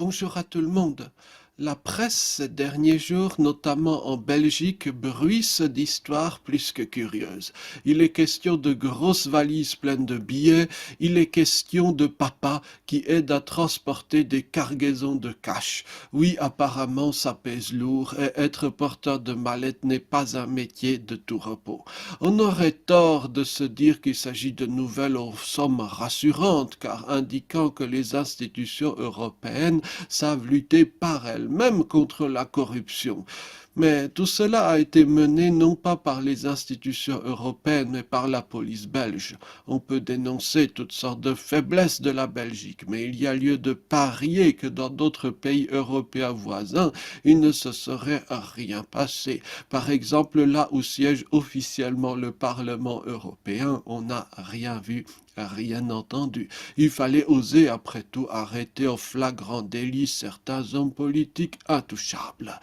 Bonjour à tout le monde. La presse ces derniers jours, notamment en Belgique, bruisse d'histoires plus que curieuses. Il est question de grosses valises pleines de billets, il est question de papa qui aide à transporter des cargaisons de cash. Oui, apparemment ça pèse lourd et être porteur de mallette n'est pas un métier de tout repos. On aurait tort de se dire qu'il s'agit de nouvelles aux sommes rassurantes, car indiquant que les institutions européennes savent lutter par elles-mêmes contre la corruption. Mais tout cela a été mené non pas par les institutions européennes, mais par la police belge. On peut dénoncer toutes sortes de faiblesses de la Belgique, mais il y a lieu de parier que dans d'autres pays européens voisins, il ne se serait rien passé. Par exemple, là où siège officiellement le Parlement européen, on n'a rien vu, rien entendu. Il fallait oser, après tout, arrêter au flagrant délit certains hommes politiques intouchables.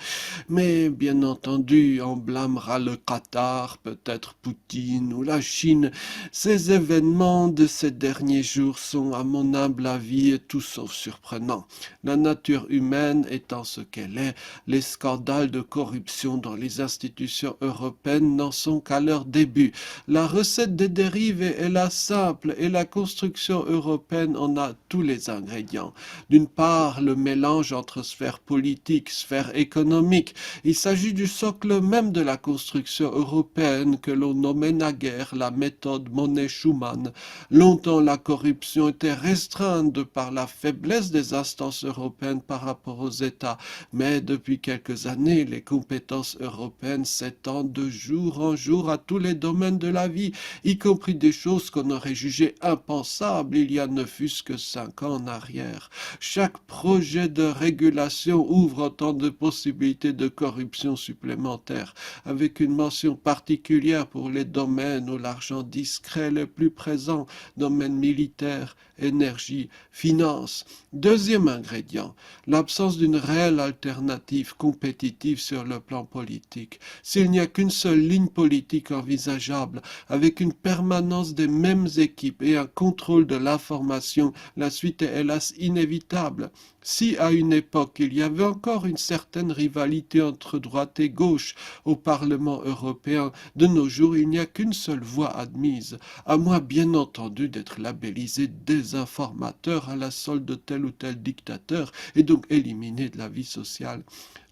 Mais bien entendu, on blâmera le Qatar, peut-être Poutine ou la Chine. Ces événements de ces derniers jours sont, à mon humble avis, tout sauf surprenants. La nature humaine étant ce qu'elle est, les scandales de corruption dans les institutions européennes n'en sont qu'à leur début. La recette des dérives est hélas simple et la construction européenne en a tous les ingrédients. D'une part, le mélange entre sphère politique, sphère économique. Il s'agit du socle même de la construction européenne que l'on nommait naguère la méthode Monet-Schuman. Longtemps, la corruption était restreinte de par la faiblesse des instances européennes par rapport aux États. Mais depuis quelques années, les compétences européennes s'étendent de jour en jour à tous les domaines de la vie, y compris des choses qu'on aurait jugées impensables il y a ne fût-ce que 5 ans en arrière. Chaque projet de régulation ouvre autant de possibilités de corruption supplémentaires, avec une mention particulière pour les domaines où l'argent discret est le plus présent, domaine militaire, énergie, finance. Deuxième ingrédient, l'absence d'une réelle alternative compétitive sur le plan politique. S'il n'y a qu'une seule ligne politique envisageable, avec une permanence des mêmes équipes et un contrôle de l'information, la suite est hélas inévitable. Si à une époque il y avait encore une certaine rivalité entre droite et gauche au Parlement européen, de nos jours il n'y a qu'une seule voie admise, à moins bien entendu d'être labellisé désinformateur à la solde de tel ou tel dictateur et donc éliminé de la vie sociale.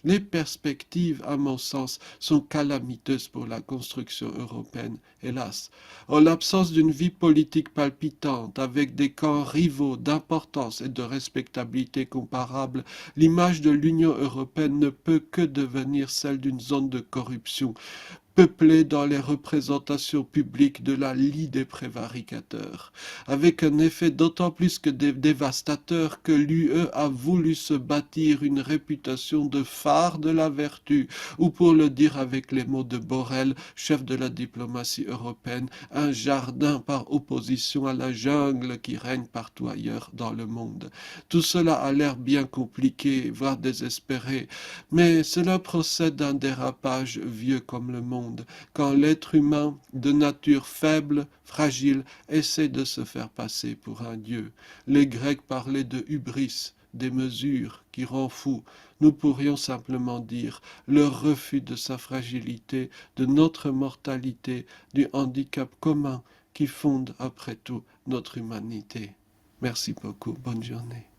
Les perspectives, à mon sens, sont calamiteuses pour la construction européenne, hélas. En l'absence d'une vie politique palpitante, avec des camps rivaux d'importance et de respectabilité comparables, l'image de l'Union européenne ne peut que devenir celle d'une zone de corruption, peuplée dans les représentations publiques de la lie des prévaricateurs, avec un effet d'autant plus que dévastateur que l'UE a voulu se bâtir une réputation de phare de la vertu, ou pour le dire avec les mots de Borrell, chef de la diplomatie européenne, un jardin par opposition à la jungle qui règne partout ailleurs dans le monde. Tout cela a l'air bien compliqué, voire désespéré, mais cela procède d'un dérapage vieux comme le monde, quand l'être humain, de nature faible, fragile, essaie de se faire passer pour un dieu. Les Grecs parlaient de hubris, des mesures qui rend fou. Nous pourrions simplement dire le refus de sa fragilité, de notre mortalité, du handicap commun qui fonde après tout notre humanité. Merci beaucoup, bonne journée.